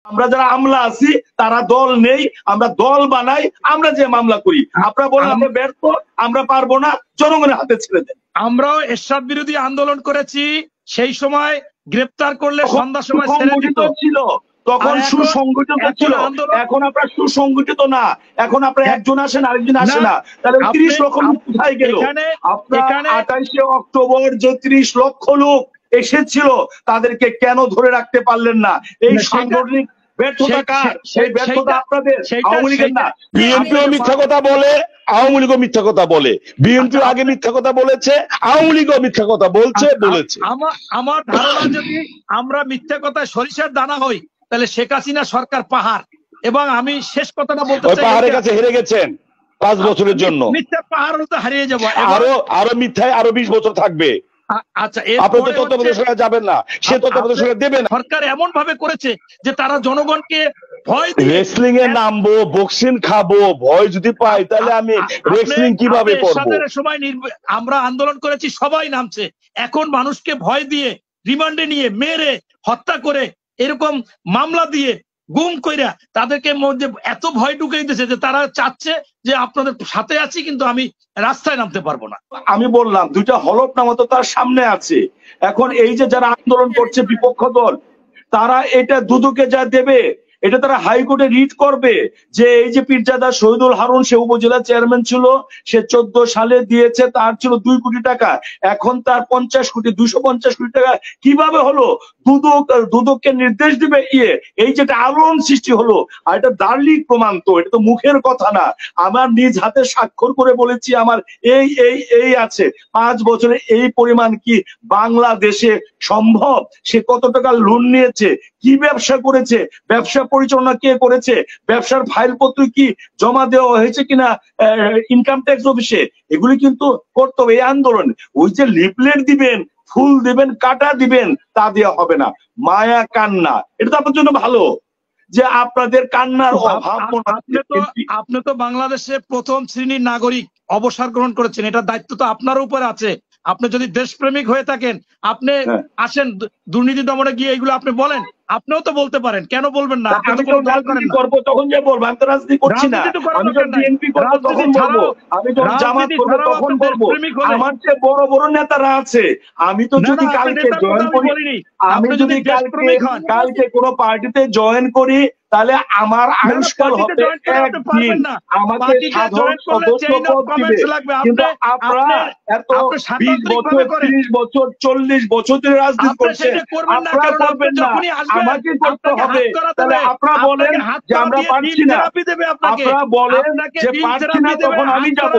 আমরা যারা আমলা আছি তারা দল নেই, আমরা দল বানাই, আমরা যে মামলা করি। আপনারা বলেন আমরা ব্যর্থ, আমরা পারবো না, জনগণের হাতে ছেড়ে দেন। আমরাও এরশাদ বিরোধী আন্দোলন করেছি, সেই সময় গ্রেপ্তার করলে সন্ধ্যার সময় ছেড়ে দিত ছিল, তখন সুসংগঠিত ছিল। এখন আপনার সুসংগঠিত না, এখন আপনার একজন আসেন আরেকজন আসে না, তাহলে 30 লক্ষ লোক কোথায় গেল? আপনার 28শে অক্টোবর যে 30 লক্ষ লোক এসেছিল তাদেরকে কেন ধরে রাখতে পারলেন না? এই সাংগঠনিক ব্যর্থতা কার? সেই ব্যর্থতা আপনাদের, আওয়ামী লীগের না। বিএনপিও মিথ্যা কথা বলে, আওয়ামী লীগও মিথ্যা কথা বলে। বিএনপি আগে মিথ্যা কথা বলেছে, আওয়ামী লীগও মিথ্যা কথা বলছে। আমার ধারণা যদি আমরা মিথ্যা কথায় সরিষার দানা হই তাহলে শেখ হাসিনা সরকার পাহাড়। এবং আমি শেষ কথাটা বলতে চাই, পাহাড়ের কাছে হেরে গেছেন 5 বছরের জন্য। মিথ্যা পাহাড় হতে হারিয়ে যাবো, আরো মিথ্যায় আরো 20 বছর থাকবে। আচ্ছা, আপনি তো তত্ত্বাবধায়ক যাবেন না, সে তত্ত্বাবধায়ক দেবেন। সরকার এমন ভাবে করেছে যে তারা জনগণকে ভয় দিয়ে রেসলিং এ নামবো, বক্সিং খাবো, ভয় যদি পাই তাহলে আমি রেসলিং কিভাবে করব? সময় আমরা আন্দোলন করেছি, সবাই নামছে। এখন মানুষকে ভয় দিয়ে, রিমান্ডে নিয়ে, মেরে হত্যা করে, এরকম মামলা দিয়ে, গুম কইরা তাদেরকে মধ্যে এত ভয় ঢুকিয়ে দিয়েছে যে তারা চাচ্ছে যে আপনাদের সাথে আছি কিন্তু আমি রাস্তায় নামতে পারবো না। আমি বললাম 2টা হলফনামা তো তার সামনে আছে। এখন এই যে যারা আন্দোলন করছে বিপক্ষ দল, তারা এটা দুদকে যা দেবে এটা তারা হাইকোর্টে রিট করবে যে এই যে পীরজাদা শহীদুল হারুন, সে উপজেলা চেয়ারম্যান ছিল, সে 14 সালে দিয়েছে, তার ছিল 2 কোটি টাকা, এখন তার 50 কোটি 250 কোটি টাকা কিভাবে হলো? দুদককে নির্দেশ দিবে এই যেটা আলোড়ন সৃষ্টি হলো। আর এটা দার্লিক প্রমাণ, তো এটা তো মুখের কথা না, আমার নিজ হাতে স্বাক্ষর করে বলেছি আমার এই আছে। 5 বছরে এই পরিমাণ কি বাংলাদেশে সম্ভব? সে কত টাকা লোন নিয়েছে, কি ব্যবসা করেছে, ব্যবসা পরিচালনা কে করেছে, ব্যবসার ফাইলপত্র কি জমা দেওয়া হয়েছে কিনা ইনকাম ট্যাক্স অফিসে, এগুলি কিন্তু করতে হবে। এই আন্দোলন ওই যে লিফলেট দিবেন, ফুল দিবেন, কাটা দিবেন, তা দেওয়া হবে না। মায়া কান্না, এটা তো আপনার জন্য ভালো যে আপনাদের কান্নার অভাব। আপনি তো বাংলাদেশে প্রথম শ্রেণীর নাগরিক, অবসর গ্রহণ করেছেন, এটা দায়িত্ব তো আপনার উপর আছে। আপনি যদি দেশপ্রেমিক হয়ে থাকেন, আপনি আসেন দুর্নীতি দমনে গিয়ে এগুলো আপনি বলেন, আপনিও তো বলতে পারেন, কেন বলবেন না? আমি তো রাজনীতি করবো তখন যে বলবো, আমি তো রাজনীতি করছি না। আমি তো বিএনপি করবো তখন বলবো, আমি তো জামাত করবো তখন বলবো। আমার যে বড় বড় নেতারা আছে, আমি তো যদি কালকে জয়েন করি, আমি যদি কালকে কোনো পার্টিতে জয়েন করি, তাহলে আমার আয়ুষ্কাল হবে 1 দিন, আমাকে সাধারণ সদস্য পদ দিবে। কিন্তু আপনারা এত 20 বছর 30 বছর 40 বছর ধরে রাজনীতি করছেন, আপনারা করবেন না, আমাকে করতে হবে। তাহলে আপনারা বলেন যে আমরা পারছি না, আপনারা বলেন যে পারছি না, তখন আমি যাব,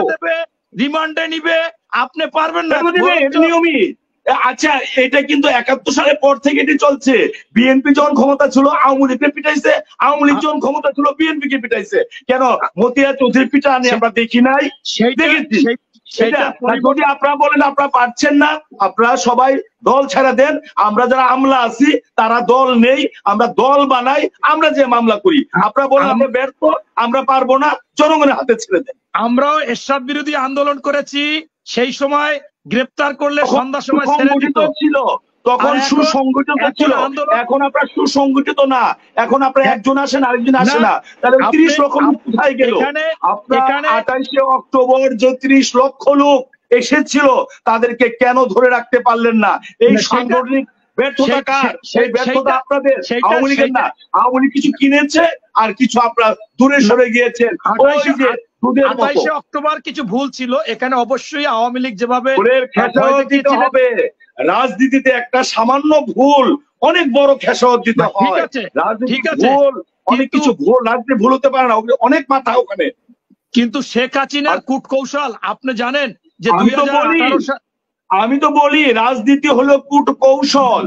রিমান্ডে নিবে, আপনি পারবেন না, নিয়মিত। আচ্ছা, এটা কিন্তু 71 সালের পর থেকে এটি চলছে। বিএনপি যখন ক্ষমতা ছিল আওয়ামী লীগকে পিটাইছে, আওয়ামী লীগ যখন ক্ষমতা ছিল বিএনপি কে পিটাইছে। কেন মতিয়া চৌধুরী পিটানি আমরা দেখি নাই? দেখেছি। যদি আপনারা বলেন আপনারা পারছেন না, আপনারা সবাই দল ছেড়ে দেন, আমরা যারা আমলা আছি তারা দল নেই, আমরা দল বানাই, আমরা যে মামলা করি। আপনারা বলেন আমরা ব্যর্থ, আমরা পারবো না, জনগণের হাতে ছেড়ে দেন। আমরাও এরশাদ বিরোধী আন্দোলন করেছি, সেই সময় গ্রেপ্তার করলে সন্ধ্যার সময় ছেড়ে দিত ছিল, তখন সুসংগঠিত ছিল। এখন আপনার সুসংগঠিত না, এখন আপনার একজন আসেন আরেকজন আসে না, তাহলে 30 লক্ষ লোক কোথায় গেল? আপনার 28শে অক্টোবর যে 30 লক্ষ লোক এসেছিল তাদেরকে কেন ধরে রাখতে পারলেন না? এই সাংগঠনিক ব্যর্থতা কার? সেই ব্যর্থতা আপনাদের, আওয়ামী লীগের না। আওয়ামী লীগ কিছু কিনেছে আর কিছু আপনারা দূরে সরে গিয়েছেন। 28শে অক্টোবর কিছু ভুল ছিল এখানে, অবশ্যই আওয়ামী লীগ যেভাবে হবে, রাজনীতিতে একটা সামান্য ভুল অনেক বড় খেসারত দিতে হয়। রাজনীতি ভুল, অনেক কিছু ভুল, রাজনীতি ভুল হতে পারে না, অনেক মাথা ওখানে। কিন্তু শেখ হাসিনার কূটকৌশল আপনি জানেন যে আমি তো বলি রাজনীতি হলো কূটকৌশল,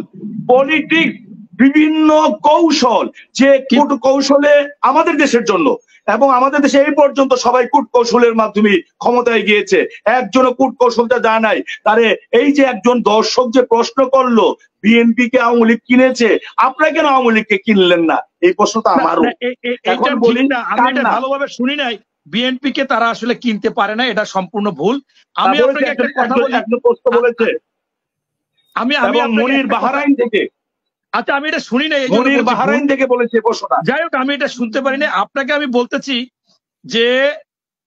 পলিটিক্স বিভিন্ন কৌশল, যে কূটকৌশলে আমাদের দেশের জন্য এবং আমাদের দেশে এই পর্যন্ত সবাই কূটকৌশলের মাধ্যমে ক্ষমতায় গিয়েছে, একজনও কূটকৌশলটা জানা নাই। তারে এই যে একজন দর্শক যে প্রশ্ন করলো বিএনপি কে আওয়ামী লীগ কিনেছে, আপনারা কেন আওয়ামী লীগকে কিনলেন না, এই প্রশ্নটা আমারও। এখন বলি না, আমি এটা ভালোভাবে শুনি নাই, বিএনপি কে তারা আসলে কিনতে পারে না, এটা সম্পূর্ণ ভুল। আমি আপনাকে একটা কথা বলি, প্রশ্ন বলেছে, আমি মনির বাহরাইন থেকে আচ্ছা আমি এটা শুনি না, এই জন্য মনির বলছি। বাহরাইন থেকে বলেছে ঘোষণা। যাই হোক আমি এটা শুনতে পারিনি। আপনাকে আমি বলতেছি যে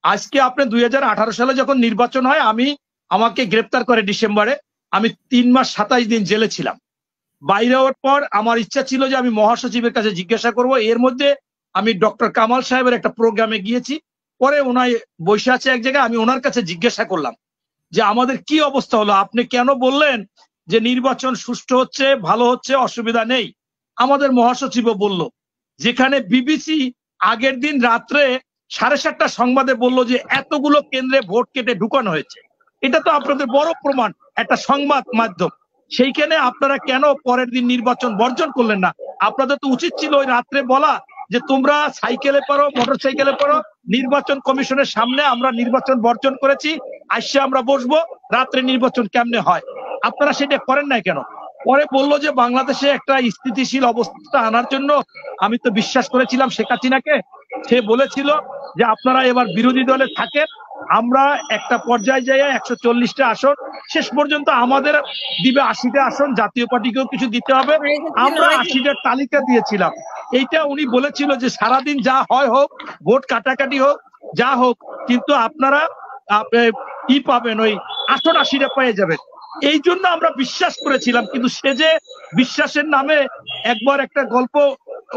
আজকে আপনি 2018 সালে যখন নির্বাচন হয়, আমাকে গ্রেপ্তার করে ডিসেম্বরে, আমি 3 মাস 27 দিন জেলে ছিলাম। বাইরে হওয়ার পর আমার ইচ্ছা ছিল যে আমি মহাসচিবের কাছে জিজ্ঞাসা করব। এর মধ্যে আমি ডক্টর কামাল সাহেবের একটা প্রোগ্রামে গিয়েছি, পরে ওনায় বসে আছে এক জায়গায়, আমি ওনার কাছে জিজ্ঞাসা করলাম যে আমাদের কি অবস্থা হলো, আপনি কেন বললেন যে নির্বাচন সুষ্ঠু হচ্ছে, ভালো হচ্ছে, অসুবিধা নেই। আমাদের মহাসচিবও বলল, যেখানে বিবিসি আগের দিন রাত্রে 7:30 সংবাদে বলল যে এতগুলো কেন্দ্রে ভোট কেটে ঢুকানো হয়েছে। এটা তো আপনাদের বড় প্রমাণ, একটা সংবাদ মাধ্যম। সেইখানে আপনারা কেন পরের দিন নির্বাচন বর্জন করলেন না? আপনাদের তো উচিত ছিল ওই রাত্রে বলা যে তোমরা সাইকেলে পারো, মোটর সাইকেলে পারো, নির্বাচন কমিশনের সামনে আমরা নির্বাচন বর্জন করেছি, আসছে আমরা বসবো, রাত্রে নির্বাচন কেমনে হয়। আপনারা সেটা করেন নাই কেন? পরে বললো যে বাংলাদেশে একটা স্থিতিশীল অবস্থা আনার জন্য আমি তো বিশ্বাস করেছিলাম শেখ হাসিনাকে। সে বলেছিল যে আপনারা এবার বিরোধী দলে থাকেন, আমরা একটা পর্যায়ে যাই 140টা আসন, শেষ পর্যন্ত আমাদের দিবে 80টা আসন, জাতীয় পার্টিকেও কিছু দিতে হবে, আমরা 80টার তালিকা দিয়েছিলাম। এইটা উনি বলেছিল যে সারাদিন যা হয় হোক, ভোট কাটাকাটি হোক, যা হোক, কিন্তু আপনারা কি পাবেন, ওই আসন 80টা পেয়ে যাবেন। এই জন্য আমরা বিশ্বাস করেছিলাম। কিন্তু সে যে বিশ্বাসের নামে একবার একটা গল্প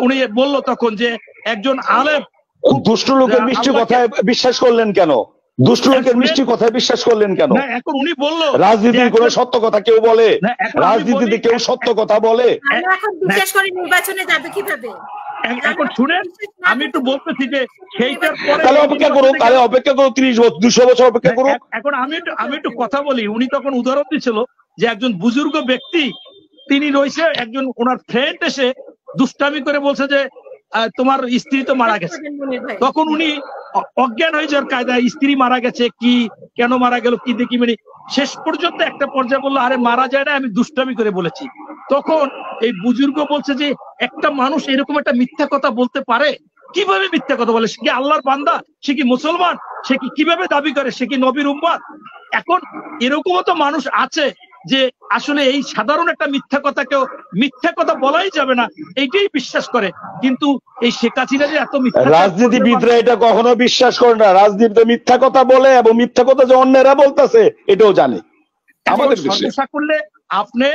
উনি বলল তখন যে একজন আলেম দুষ্ট লোকের মিষ্টি কথায় বিশ্বাস করলেন কেন? দুষ্ট লোকের মিষ্টি কথায় বিশ্বাস করলেন কেন? না, এখন উনি বললো রাজনীতির কোনো সত্য কথা কেউ বলে? না, এখন আমি রাজনীতিতে বলি- কেউ সত্য কথা বলে? আমরা এখন বিশ্বাস করি নির্বাচনে যাবে কিভাবে? এখন শুনেন, আমি একটু বলতেছি যে সেইটার পরে তাহলে অপেক্ষা করুক, তাহলে অপেক্ষা করুক 30 বছর 200 বছর অপেক্ষা করুক। এখন আমি একটু কথা বলি। উনি তখন উদাহরণ দিচ্ছিল যে একজন বুজুর্গ ব্যক্তি, তিনি রয়েছে, একজন ওনার ফ্রেন্ড এসে দুষ্টামি করে বলছে যে তোমার স্ত্রী তো মারা গেছে। তখন উনি অজ্ঞান হয়ে যাওয়ার কায়দায় স্ত্রী মারা গেছে, কি কেন মারা গেল, কি দেখি, মানে শেষ পর্যন্ত একটা পর্যায়ে বললো আরে মারা যায় না, আমি দুষ্টামি করে বলেছি। তখন এই বুজুর্গ বলছে যে একটা মানুষ এরকম একটা মিথ্যা কথা বলতে পারে, কিভাবে মিথ্যা কথা বলে? সে কি আল্লাহর বান্দা? সে কি মুসলমান? সে কি কিভাবে দাবি করে সে কি নবীর উম্মত? এখন এরকমও তো মানুষ আছে যে আসলে এই সাধারণ একটা মিথ্যা কথা বলাই যাবে না, এইটাই বিশ্বাস করে। কিন্তু এই শেখ হাসিনা যে এত মিথ্যা, রাজনীতিবিদরা এটা কখনো বিশ্বাস করে না। রাজনীতিতে মিথ্যা কথা বলে এবং মিথ্যা কথা যে অন্যেরা বলতেছে এটাও জানে। আমাদের দেশে সর্বসা করলে আপনি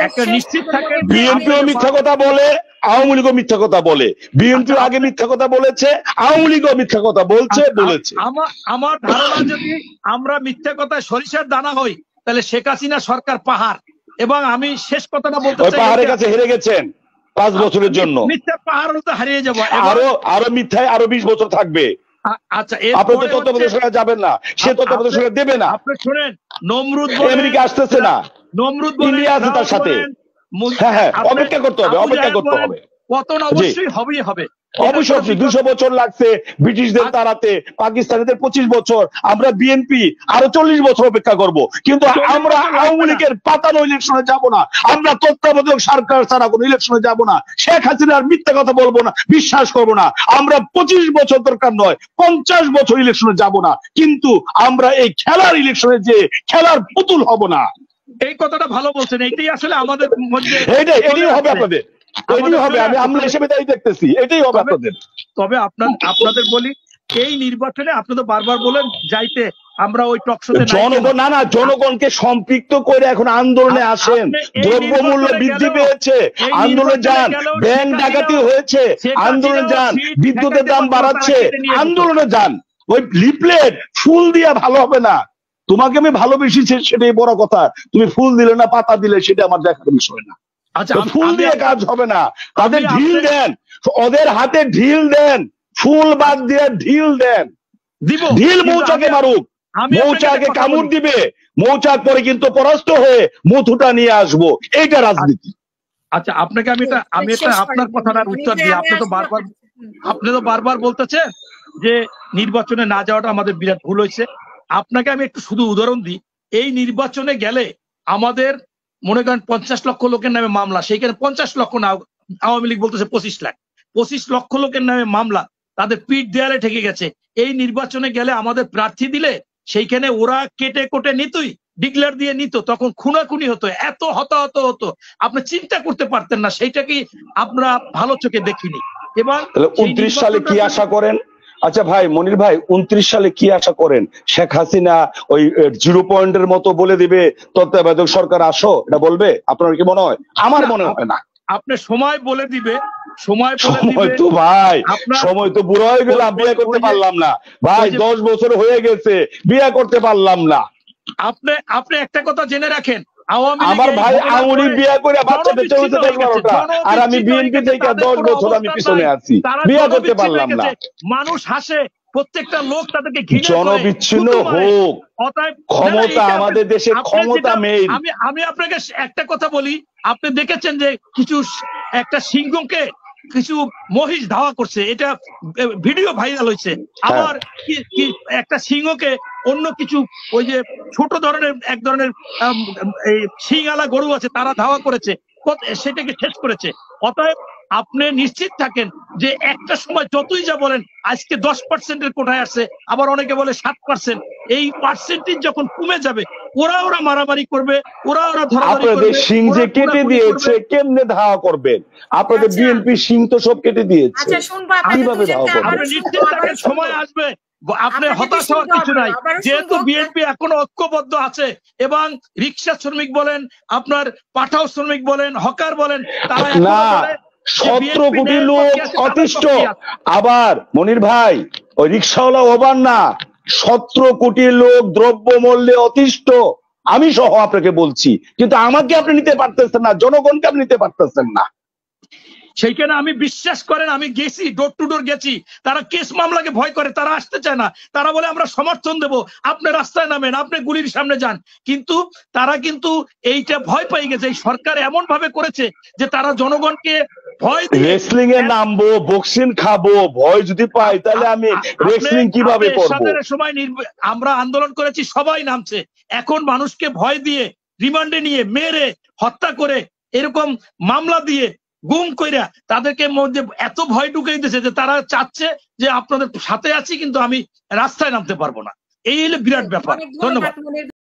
একটা নিশ্চিত থাকেন বিএনপিও মিথ্যা কথা বলে, আওয়ামী লীগও মিথ্যা কথা বলে। বিএনপিও আগে মিথ্যা কথা বলেছে, আওয়ামী লীগও মিথ্যা কথা বলছে। আমার ধারণা যদি আমরা মিথ্যা কথায় সরিষার দানা হই, তাহলে শেখ হাসিনা সরকার পাহাড়। এবং আমি শেষ কথাটা বলতে চাই, পাহাড়ের কাছে হেরে গেছেন 5 বছরের জন্য। মিথ্যা পাহাড় হতে হারিয়ে যাবো, আরো মিথ্যায় আরো 20 বছর থাকবে। আচ্ছা, আপনি তো তত্ত্বাবধায়ক সরকার যাবেন না, সে তত্ত্বাবধায়ক সরকার দেবে না। আপনি শুনেন, নমরুদ আমেরিকা আসতেছে না, নমরুদ ইন্ডিয়া আছে তার সাথে। হ্যাঁ, অপেক্ষা করতে হবে, অপেক্ষা করতে হবে। পতন অবশ্যই হবেই হবে। অবশ্যই 200 বছর লাগছে ব্রিটিশদের তাড়াতে, পাকিস্তানিদের 25 বছর, আমরা বিএনপি আরো 40 বছর অপেক্ষা করব। কিন্তু আমরা আওয়ামী লীগের পাতানো ইলেকশনে যাব না, আমরা তত্ত্বাবধায়ক সরকার ছাড়া কোনো ইলেকশনে যাব না। শেখ হাসিনার মিথ্যা কথা বলবো না, বিশ্বাস করবো না। আমরা 25 বছর দরকার নয়, 50 বছর ইলেকশনে যাব না, কিন্তু আমরা এই খেলার ইলেকশনে যে খেলার পুতুল হব না। এই কথাটা ভালো বলছেন, এইটাই আসলে আমাদের মধ্যে এটাই হবে আপনাদের, এটাই হবে। আমি আমলা হিসেবে তাই দেখতেছি, এটাই হবে আপনাদের। তবে আপনাদের বলি, এই নির্বাচনে আপনি তো বারবার বলেন যাইতে, আমরা ওই টকশোতে জনগণ না জনগণকে সম্পৃক্ত করে এখন আন্দোলনে আসেন। দ্রব্যমূল্য বৃদ্ধি পেয়েছে, আন্দোলনে যান। ব্যাংক ডাকাতি হয়েছে, আন্দোলনে যান। বিদ্যুতের দাম বাড়াচ্ছে, আন্দোলনে যান। ওই লিফলেট ফুল দিয়া ভালো হবে না। তোমাকে আমি ভালোবেসেছি সেটাই বড় কথা, তুমি ফুল দিলে না পাতা দিলে সেটা আমার দেখার বিষয় না। আচ্ছা, ফুল দিয়ে কাজ হবে না, তাদের ঢিল দেন, ওদের হাতে ঢিল দেন, ফুল বাদ দিয়ে ঢিল দেন। ঢিল মৌচাকে মারুক, মৌচাকে কামড় দিবে, মৌচাক পরে কিন্তু পরাস্ত হয়ে মধুটা নিয়ে আসবো, এইটা রাজনীতি। আচ্ছা, আপনাকে আমি এটা আপনার কথাটার উত্তর দিই। আপনি তো বারবার বলতেছেন যে নির্বাচনে না যাওয়াটা আমাদের বিরাট ভুল হয়েছে। আপনাকে আমি একটু শুধু উদাহরণ দিই। এই নির্বাচনে গেলে আমাদের মনে করেন 50 লক্ষ লোকের নামে মামলা, সেইখানে 50 লক্ষ না, আওয়ামী লীগ বলতেছে 25 লাখ, 25 লক্ষ লোকের নামে মামলা, তাদের পিঠ দেয়ালে ঠেকে গেছে। এই নির্বাচনে গেলে আমাদের প্রার্থী দিলে সেইখানে ওরা কেটে কোটে নিতই, ডিক্লেয়ার দিয়ে নিত তখন খুনাখুনি হতো, এত হতাহত হতো, আপনি চিন্তা করতে পারতেন না। সেইটাকে আমরা ভালো চোখে দেখিনি। এবার 29 সালে কি আশা করেন? আচ্ছা ভাই মনির ভাই, 29 সালে কি আশা করেন? শেখ হাসিনা ওই 0 পয়েন্টের মতো বলে দিবে তত্ত্বাবধায়ক সরকার আসো, এটা বলবে? আপনার কি মনে হয়? আমার মনে হয় না। আপনি সময় বলে দিবে, সময় তো ভাই সময় তো বুড়ো হয়ে গেলাম, বিয়ে করতে পারলাম না ভাই, 10 বছর হয়ে গেছে, বিয়ে করতে পারলাম না। আপনি একটা কথা জেনে রাখেন, আমার ভাই আওয়ামী লীগ বিয়ে করে বাচ্চা পেটে হয়েছে 10-12টা, আর আমি বিএনপি থেকে 10 বছর আমি পিছনে আছি, বিয়ে করতে পারলাম না। মানুষ হাসে, প্রত্যেকটা লোক তাদেরকে ঘৃণা করে, জনবিচ্ছিন্ন হোক, ক্ষমতা আমাদের দেশে, ক্ষমতা মেইন। আমি আপনাকে একটা কথা বলি, আপনি দেখেছেন যে একটা সিংহকে কিছু মহিষ ধাওয়া করছে, এটা ভিডিও ভাইরাল হয়েছে। আবার একটা সিংহকে অন্য কিছু ওই যে ছোট ধরনের এক ধরনের সিংওয়ালা গরু আছে, তারা ধাওয়া করেছে, সেটাকে শেষ করেছে। অতএব আপনি নিশ্চিত থাকেন যে একটা সময় যতই যা বলেন, আজকে 10%-এর কোঠায় আসছে, আবার অনেকে বলে 7%, এই পার্সেন্টেজ যখন কমে যাবে, ওরা মারামারি করবে, ওরা ধরাধরি করবে। আপনাদের সিং যে কেটে দিয়েছে, কেমনে ধাওয়া করবেন? আপনাদের বিএনপি সিং তো সব কেটে দিয়েছে, কিভাবে ধাওয়া করবেন? আপনি নিশ্চিত থাকেন সময় আসবে, আপনি হতাশ হওয়ার কিছু নাই। যেহেতু বিএনপি এখনো ঐক্যবদ্ধ আছে এবং রিক্সা শ্রমিক বলেন, আপনার পাঠাও শ্রমিক বলেন, হকার বলেন, তারা না 17 কোটি লোক অতিষ্ঠ। আবার মনির ভাই, ওই রিক্সাওয়ালা ওভার না, 17 কোটি লোক দ্রব্য মূল্যে অতিষ্ঠ, আমি সহ আপনাকে বলছি। কিন্তু আমাকে আপনি নিতে পারতেছেন না, জনগণকে আপনি নিতে পারতেছেন না। সেইখানে আমি বিশ্বাস করেন, আমি গেছি, ডোর টু ডোর গেছি, তারা কেস মামলাকে ভয় করে, তারা আসতে চায় না। তারা বলে আমরা সমর্থন দেব, আপনি রাস্তায় নামেন, আপনি গুলির সামনে যান। কিন্তু তারা কিন্তু এইটা ভয় পেয়ে গেছে, এই সরকার এমন ভাবে করেছে যে তারা জনগণকে ভয় দিয়ে রেসলিং এ নামবো, বক্সিং খাবো, ভয় যদি পাই তাহলে আমি রেসলিং কিভাবে করব? সময় আমরা আন্দোলন করেছি, সবাই নামছে। এখন মানুষকে ভয় দিয়ে, রিমান্ডে নিয়ে, মেরে হত্যা করে, এরকম মামলা দিয়ে, গুম কইরা তাদেরকে মধ্যে এত ভয় ঢুকিয়ে দিয়েছে যে তারা চাচ্ছে যে আপনাদের সাথে আছি কিন্তু আমি রাস্তায় নামতে পারবো না। এই হলো বিরাট ব্যাপার। ধন্যবাদ।